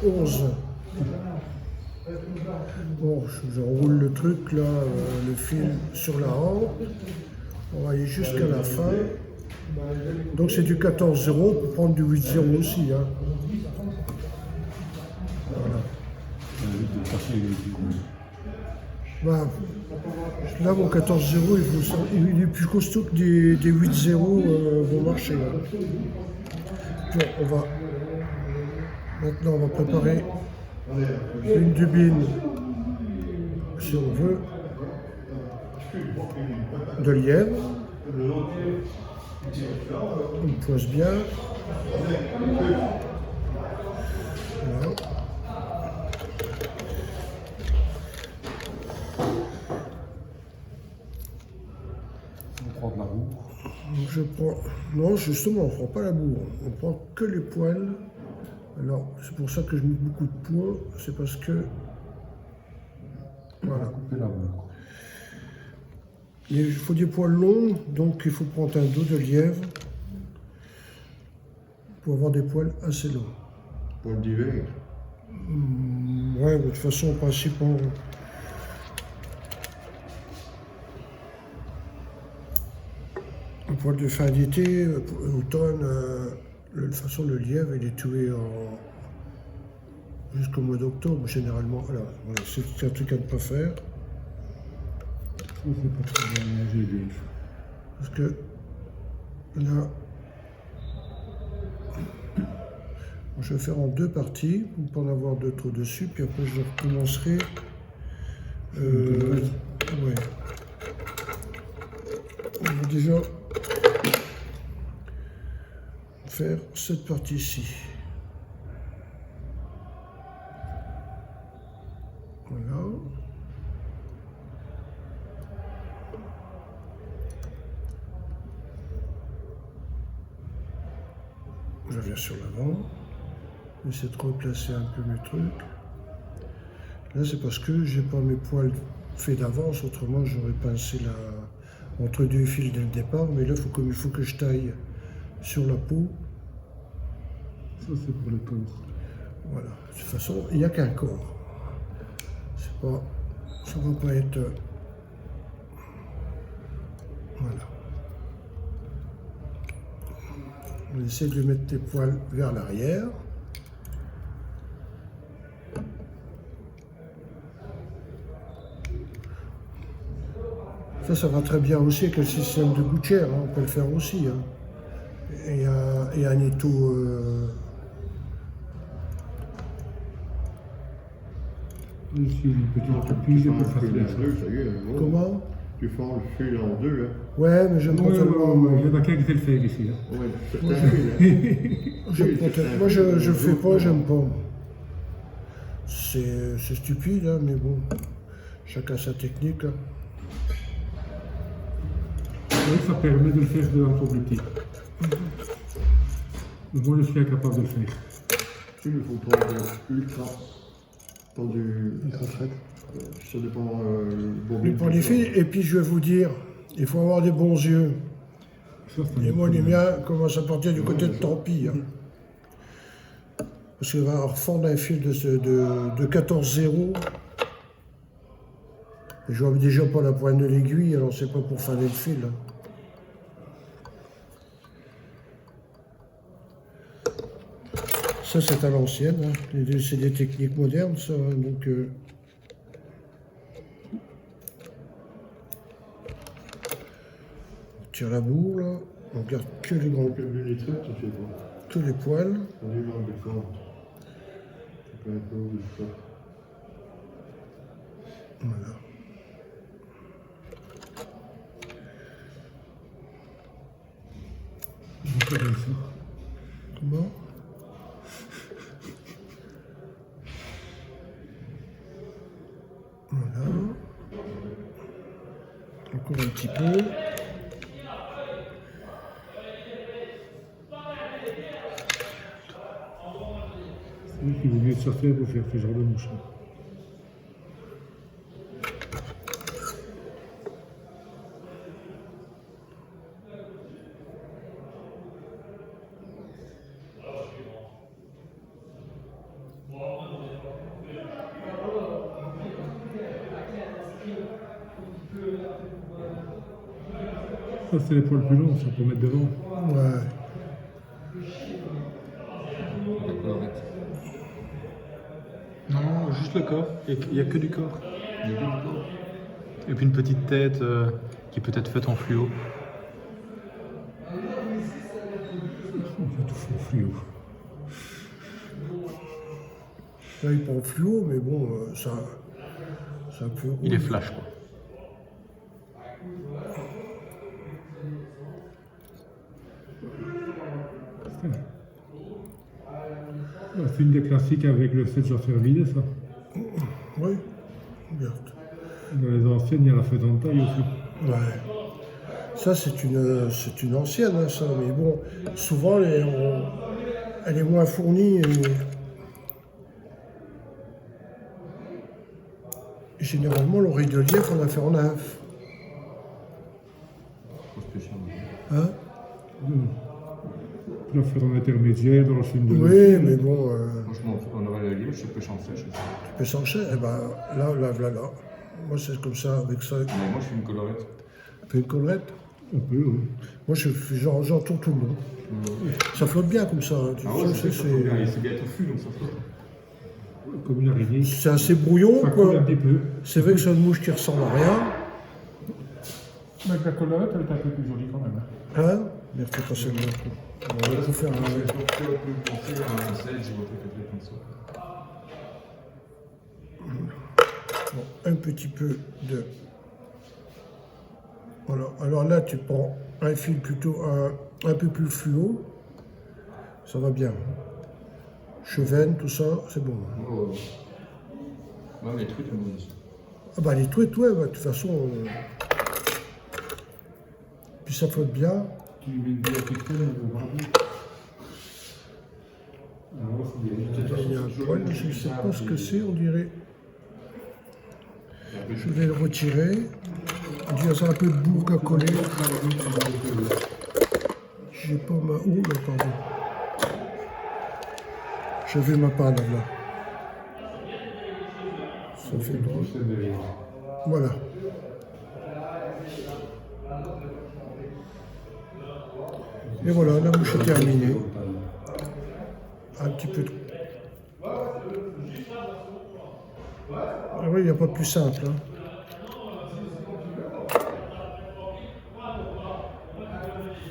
11. Bon, j'enroule le truc là, le fil sur la rampe. On va aller jusqu'à la fin. Donc c'est du 14-0, on peut prendre du 8-0 aussi. Hein. Voilà. Bah, là, mon 14-0, il est plus costaud que des 8-0 vont marcher. Hein. Bon, maintenant, on va préparer une dubine, si on veut, de lièvre. On poise bien. Voilà. On prend de la boue. Je prends. Non, justement, on ne prend pas la bourre. On prend que les poils. Alors, c'est pour ça que je mets beaucoup de poids. C'est parce que. Voilà. Couper la boue. Il faut des poils longs, donc il faut prendre un dos de lièvre pour avoir des poils assez longs. Poils d'hiver. Ouais, de toute façon, en principe, un poil de fin d'été, automne, de toute façon, le lièvre, il est tué jusqu'au mois d'octobre, généralement. Alors, voilà, c'est un truc à ne pas faire. Ça, c'est pas très bien nager, Parce que là, je vais faire en deux parties pour ne pas en avoir d'autres dessus, puis après je recommencerai. Ouais. On va déjà faire cette partie-ci. Voilà. Je viens sur l'avant. J'essaie de replacer un peu mes trucs. Là, c'est parce que j'ai pas mes poils faits d'avance, autrement j'aurais pincé entre deux fils dès le départ, mais là, il faut que je taille sur la peau. Ça, c'est pour le corps. Voilà. De toute façon, il n'y a qu'un corps. Ça ne va pas être... Voilà. On essaie de mettre tes poils vers l'arrière. Ça va très bien aussi avec le système de gouttière, hein, on peut le faire aussi. Hein. Et un étau... Ici, une petite pile pour faire les choses. Ça y est, bon. Comment? Tu fends le fil en deux. Hein. Ouais, mais j'aime pas tellement... Il y en a qu'un qui fait le faire ici. Hein. Ouais, c'est un fil. Hein. Moi, je fais pas, j'aime pas. C'est stupide, hein, mais bon, chacun sa technique. Hein. Oui, ça permet de le faire de l'entour du petit. Mais moi, je suis incapable de le faire. Il faut prendre ultra. Pour du. Ça dépend Pour les filles, et puis je vais vous dire, il faut avoir des bons yeux. Ça, Et moi, les miens commencent à partir du côté de Torpille. Hein. Parce qu'il va refondre un fil de 14-0. Je vois déjà pas la pointe de l'aiguille, alors c'est pas pour faner le fil. Hein. Ça, c'est à l'ancienne. Hein. C'est des techniques modernes, ça. Hein. Donc, on tire la boue, là. On garde que les grands... Que les poils. Voilà. Comment? Voilà. Encore un petit peu. C'est lui qui vaut mieux de sortir pour faire ce genre de mouche. Ça, c'est les poils plus longs, ça, pour mettre devant. Ouais. La colorette. Non, juste le corps. Il n'y a que du corps. Il y a que du corps. Et puis une petite tête qui est peut-être faite en fluo. On fait tout faux fluo. Là, il prend fluo, mais bon, ça c'est un peu. Il est flash, quoi. C'est une des classiques avec le 7 jours fervilé, ça. Oui, regarde. Dans les anciennes, il y a la fête en taille aussi. Ouais. Ça, c'est une ancienne, hein, ça, mais bon, souvent, elle est moins fournie. Et généralement, l'oreille de lièvre, on a fait en nymphe. Trop spécial. Hein? La faire en intermédiaire dans la chaîne de Oui, mais bon, Franchement, on aurait la ligne, je peux en sèche. tu peux s'enchaîner. Eh ben, là. Moi, c'est comme ça, avec ça. Mais moi, je suis une colorette. Fais une collerette. On peut, oui. Moi, j'entoure tout le monde. Ça flotte bien comme ça. Hein. Tu Ah ouais, sais, c'est bien. Et c'est bien touffu, donc ça flotte. Comme une araignée. c'est assez brouillon, Ça coule quoi. un petit peu. C'est vrai que c'est une mouche qui ressemble à rien. Mais avec la colorette, elle est un peu plus jolie quand même. Hein? Mais faut passer le bon. On va tout faire un. Je peux plus penser à un sel, j'ai voté peut-être comme ça. Bon, un petit peu de. Voilà. Alors là, tu prends un fil plutôt un peu plus fluo. Ça va bien. Chevenne, tout ça, c'est bon. Oh. Ouais, mais les trucs, ils disent. Ah bah les trucs, ouais, bah, de toute façon. Puis ça flotte bien. Tu mets une bière qui traîne, elle va voir. Il y a un poil, je ne sais pas ce que c'est, on dirait. Je vais le retirer. On dirait ça un peu de bourg à coller. J'ai pas ma. Oh là, pardon. J'avais ma panne là. Ça fait drôle. Voilà. Et voilà, la mouche est terminée. Un petit peu de. Ah oui, il n'y a pas plus simple. Hein.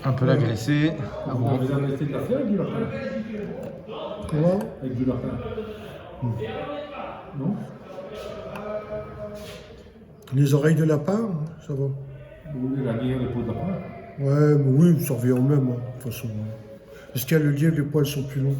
Un peu la graisser. Ah Vous bon. avez jamais essayé de la faire avec du lapin? Comment? Avec du lapin. Non? Les oreilles de lapin, ça va. Vous voulez la lière de peau de lapin? Ouais, mais oui, ça revient au même, hein, de toute façon. Parce qu'il y a le lièvre, les poils sont plus longs.